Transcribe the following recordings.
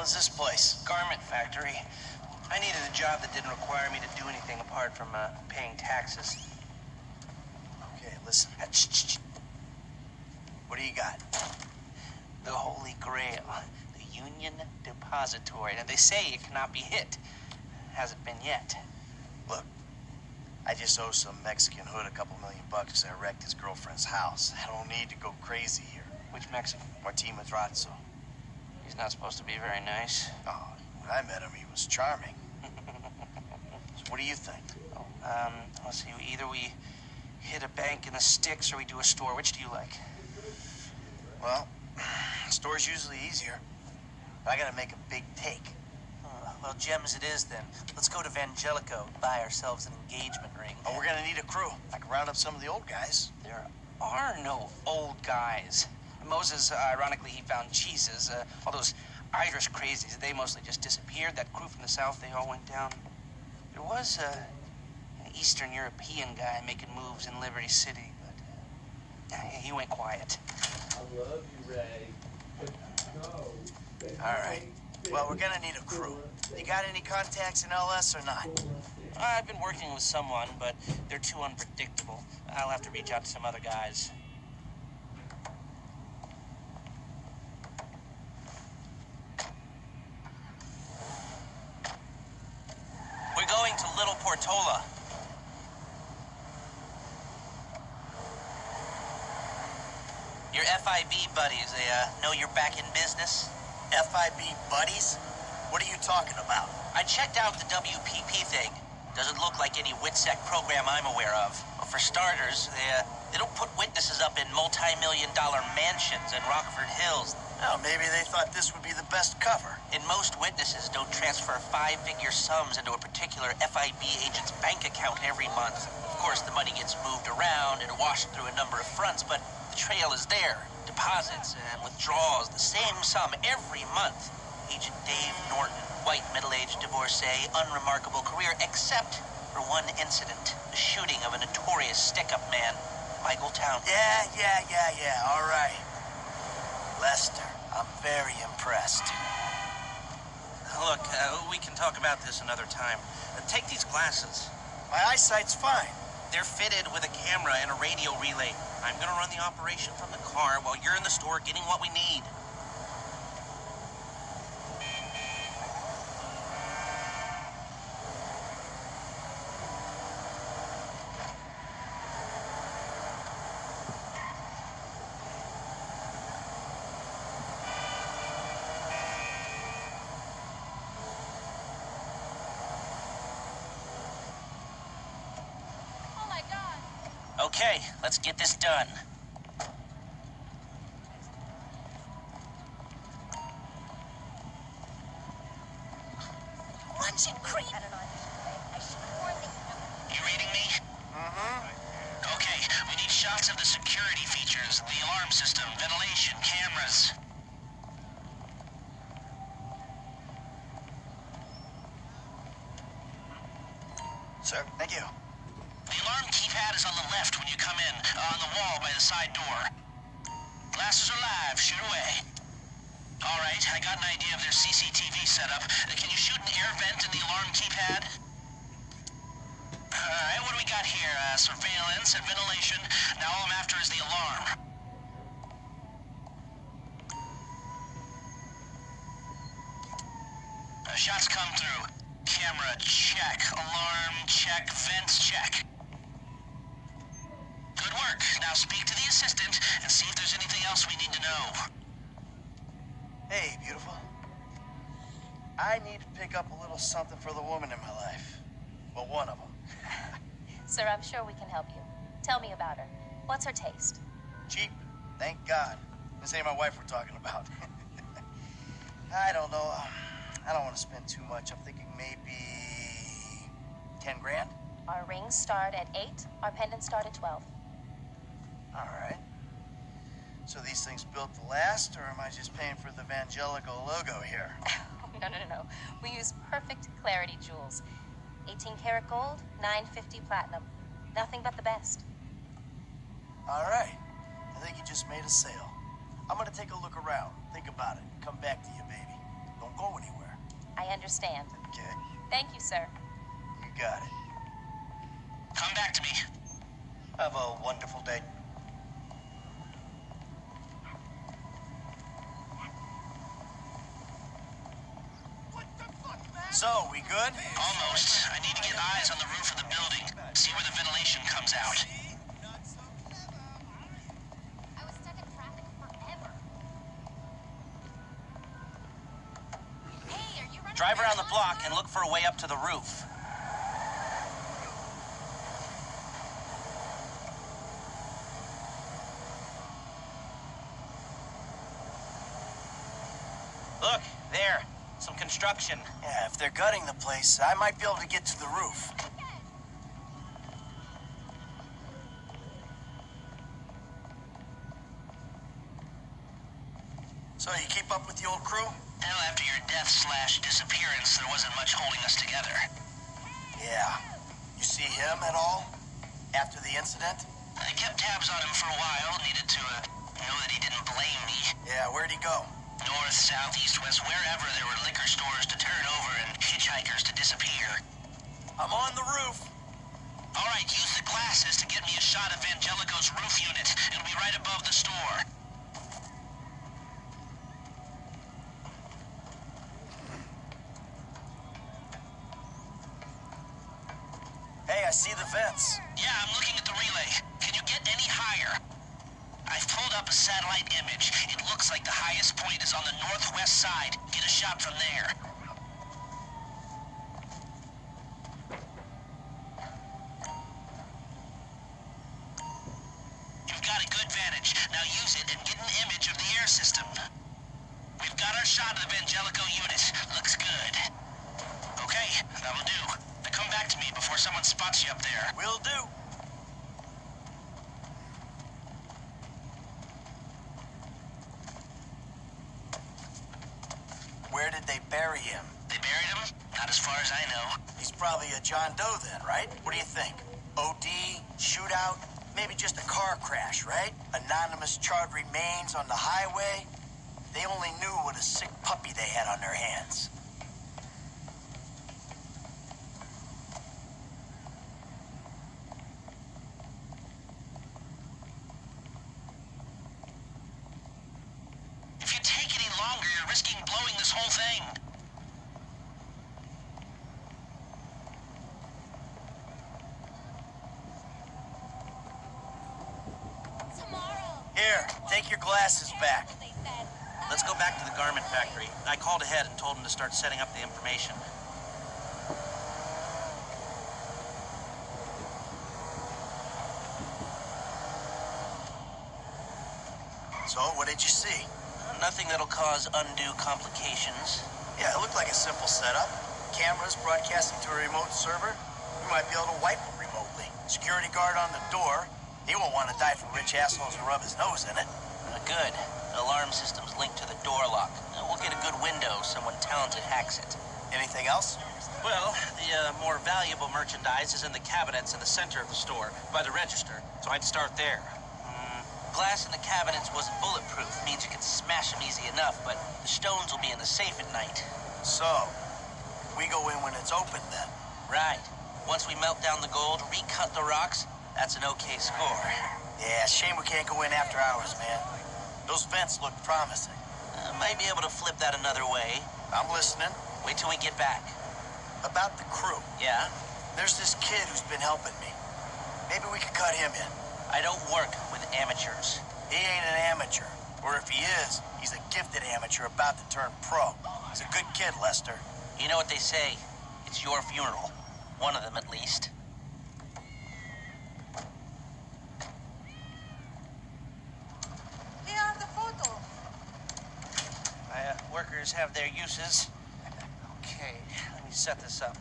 hell is this place? Garment factory. I needed a job that didn't require me to do anything apart from paying taxes. Okay, listen. What do you got? The Holy Grail. The Union Depository. Now, they say it cannot be hit. Hasn't been yet. Look, I just owe some Mexican hood a couple $1 million because I wrecked his girlfriend's house. I don't need to go crazy here. Which Mexican? Martin Madrazo. He's not supposed to be very nice. Oh, when I met him, he was charming. So what do you think? Oh, let's see. Either we hit a bank in the sticks or we do a store. Which do you like? Well, store's usually easier. But I gotta make a big take. Well, gems it is then. Let's go to Vangelico, buy ourselves an engagement ring. Oh, we're gonna need a crew. I can round up some of the old guys. There are no old guys. Moses, ironically, he found Jesus. All those Irish crazies, they mostly just disappeared. That crew from the south, they all went down. There was an Eastern European guy making moves in Liberty City, but he went quiet. I love you, Ray. Go. All right. Well, we're gonna need a crew. You got any contacts in LS or not? I've been working with someone, but they're too unpredictable. I'll have to reach out to some other guys. We're going to Little Portola. Your FIB buddies, they know you're back in business? FIB buddies? What are you talking about? I checked out the WPP thing. Doesn't look like any WITSEC program I'm aware of. Well, for starters, they don't put witnesses up in multi-million-dollar mansions in Rockford Hills. Oh, maybe they thought this would be the best cover. And most witnesses don't transfer five-figure sums into a particular FIB agent's bank account every month. Of course, the money gets moved around and washed through a number of fronts, but the trail is there. Deposits and withdrawals, the same sum every month. Agent Dave Norton, white, middle-aged divorcee, unremarkable career, except for one incident, the shooting of a notorious stick-up man, Michael Town. Yeah, all right. Lester, I'm very impressed. Look, we can talk about this another time. Take these glasses. My eyesight's fine. They're fitted with a camera and a radio relay. I'm gonna run the operation from the car while you're in the store getting what we need. Okay, let's get this done. Lunch and cream. You reading me? Mm-hmm. Okay, we need shots of the security features, the alarm system, ventilation, cameras. Sir, thank you. The alarm keypad is on the left when you come in, on the wall by the side door. Glasses are live, shoot away. All right, I got an idea of their CCTV setup. Can you shoot an air vent in the alarm keypad? All right, what do we got here? Surveillance and ventilation. Now all I'm after is the alarm. Shots come through. Camera check. Alarm check. Vents check. Good work. Now speak to the assistant and see if there's anything else we need to know. Hey, beautiful. I need to pick up a little something for the woman in my life. Well, one of them. Sir, I'm sure we can help you. Tell me about her. What's her taste? Cheap, thank God. This ain't my wife we're talking about. I don't know. I don't want to spend too much. I'm thinking maybe 10 grand. Our rings start at 8. Our pendants start at 12. All right. So these things built to last, or am I just paying for the Vangelico logo here? No. We use perfect clarity jewels. 18 karat gold, 950 platinum. Nothing but the best. All right. I think you just made a sale. I'm gonna take a look around, think about it, come back to you, baby. Don't go anywhere. I understand. Okay? Thank you, sir. You got it. Come back to me. Have a wonderful day. So, we good? Almost. I need to get eyes on the roof of the building. See where the ventilation comes out. I was stuck in traffic forever. Hey, are you running? Drive around the block and look for a way up to the roof. Look, there. Some construction. Yeah, if they're gutting the place, I might be able to get to the roof. So, you keep up with the old crew? Hell, after your death/disappearance, there wasn't much holding us together. Yeah. You see him at all? After the incident? I kept tabs on him for a while. Needed to know that he didn't blame me. Yeah, where'd he go? North, south, east, west, wherever there were liquor stores to turn over and hitchhikers to disappear. I'm on the roof. All right, use the glasses to get me a shot of Angelico's roof unit. It'll be right above the store. Hey, I see the vents. Yeah, I'm looking at the relay. Can you get any higher? I've pulled up a satellite image. It looks like the highest point is on the northwest side. Get a shot from there. You've got a good vantage. Now use it and get an image of the air system. We've got our shot of the Angelico unit. Looks good. Okay, that'll do. Now come back to me before someone spots you up there. Will do. Where did they bury him? They buried him? Not as far as I know. He's probably a John Doe then, right? What do you think? OD? Shootout? Maybe just a car crash, right? Anonymous charred remains on the highway? They only knew what a sick puppy they had on their hands. If you take any longer, you're risking blowing this whole thing. Tomorrow. Here, take your glasses back. They said. Let's go back to the garment factory. I called ahead and told him to start setting up the information. So, what did you see? Nothing that'll cause undue complications. Yeah, it looked like a simple setup. Cameras broadcasting to a remote server. We might be able to wipe them remotely. Security guard on the door. He won't want to die for rich assholes who rub his nose in it. Good. Alarm system's linked to the door lock. We'll get a good window. Someone talented hacks it. Anything else? Well, the more valuable merchandise is in the cabinets in the center of the store, by the register, so I'd start there. Glass in the cabinets wasn't bulletproof, means you can smash them easy enough, but the stones will be in the safe at night. So, we go in when it's open then. Right. Once we melt down the gold, recut the rocks, that's an okay score. Yeah, shame we can't go in after hours, man. Those vents look promising. Might be able to flip that another way. I'm listening. Wait till we get back. About the crew. Yeah? There's this kid who's been helping me. Maybe we could cut him in. I don't work with amateurs. He ain't an amateur. Or if he is, he's a gifted amateur about to turn pro. He's a good kid, Lester. You know what they say. It's your funeral. One of them, at least. Here are the photo. My workers have their uses. Okay, let me set this up.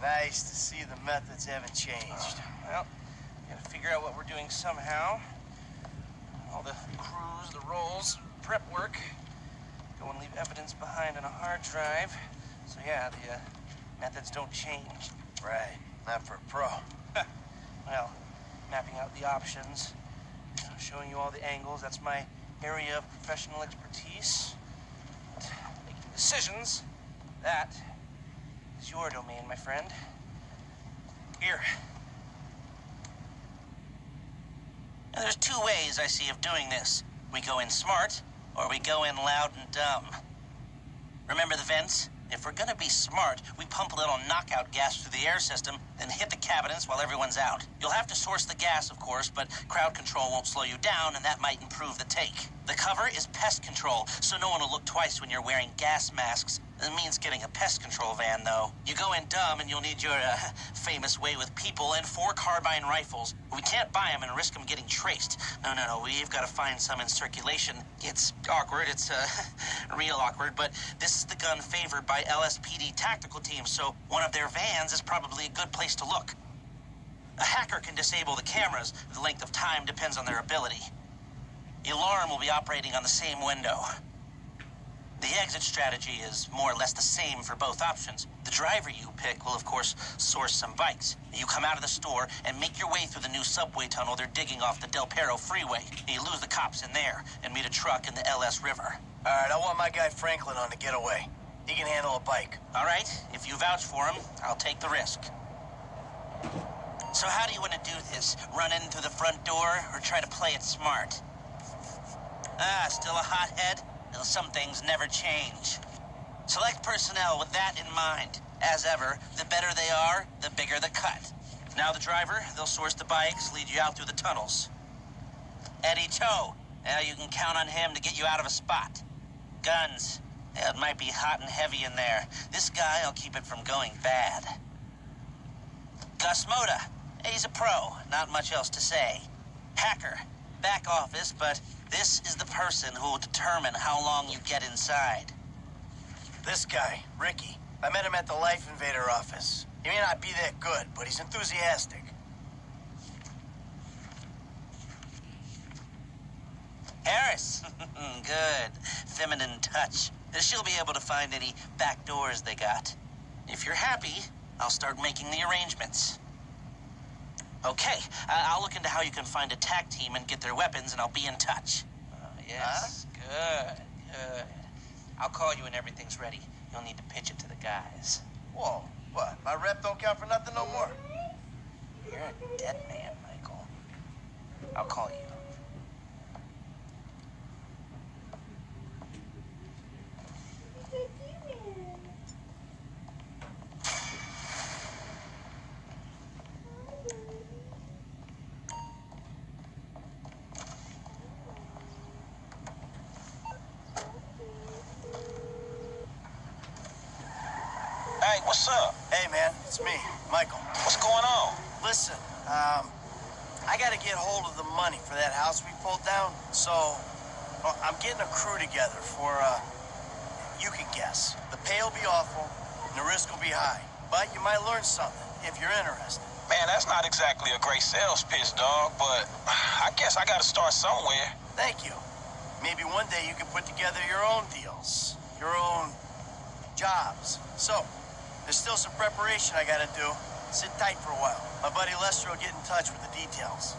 Nice to see the methods haven't changed. Well, gotta figure out what we're doing somehow. All the crews, the rolls, prep work. Don't want to leave evidence behind on a hard drive. So yeah, the methods don't change. Right, not for a pro. Well, mapping out the options, showing you all the angles. That's my area of professional expertise. Making decisions, that is your domain, my friend. Here. Now, there's two ways I see of doing this. We go in smart, or we go in loud and dumb. Remember the vents? If we're gonna be smart, we pump a little knockout gas through the air system, then hit the cabinets while everyone's out. You'll have to source the gas, of course, but crowd control won't slow you down, and that might improve the take. The cover is pest control, so no one will look twice when you're wearing gas masks. It means getting a pest control van, though. You go in dumb, and you'll need your famous way with people and 4 carbine rifles. We can't buy them and risk them getting traced. No, we've got to find some in circulation. It's awkward, it's real awkward, but this is the gun favored by LSPD tactical teams, so one of their vans is probably a good place to look. A hacker can disable the cameras. The length of time depends on their ability. The alarm will be operating on the same window. The exit strategy is more or less the same for both options. The driver you pick will, of course, source some bikes. You come out of the store and make your way through the new subway tunnel they're digging off the Del Perro freeway. You lose the cops in there and meet a truck in the LS River. All right, I want my guy Franklin on the getaway. He can handle a bike. All right, if you vouch for him, I'll take the risk. So how do you want to do this? Run in through the front door or try to play it smart? Still a hothead? Well, some things never change. Select personnel with that in mind. As ever, the better they are, the bigger the cut. Now the driver, they'll source the bikes, lead you out through the tunnels. Eddie Tow, now you can count on him to get you out of a spot. Guns, it might be hot and heavy in there. This guy will keep it from going bad. Gus Moda, he's a pro, not much else to say. Hacker, back office, but this is the person who will determine how long you get inside. This guy, Ricky. I met him at the Life Invader office. He may not be that good, but he's enthusiastic. Harris, good. Feminine touch. She'll be able to find any back doors they got. If you're happy, I'll start making the arrangements. Okay, I'll look into how you can find a TAC team and get their weapons, and I'll be in touch. Yes, good. I'll call you when everything's ready. You'll need to pitch it to the guys. Whoa, what? My rep don't count for nothing no more? You're a dead man, Michael. I'll call you. Hey, what's up? Hey, man, it's me, Michael. What's going on? Listen, I gotta get hold of the money for that house we pulled down, so I'm getting a crew together for, you can guess. The pay will be awful, and the risk will be high, but you might learn something if you're interested. Man, that's not exactly a great sales pitch, dog, but I guess I gotta start somewhere. Thank you. Maybe one day you can put together your own deals, your own jobs. So, there's still some preparation I gotta do. Sit tight for a while. My buddy Lester will get in touch with the details.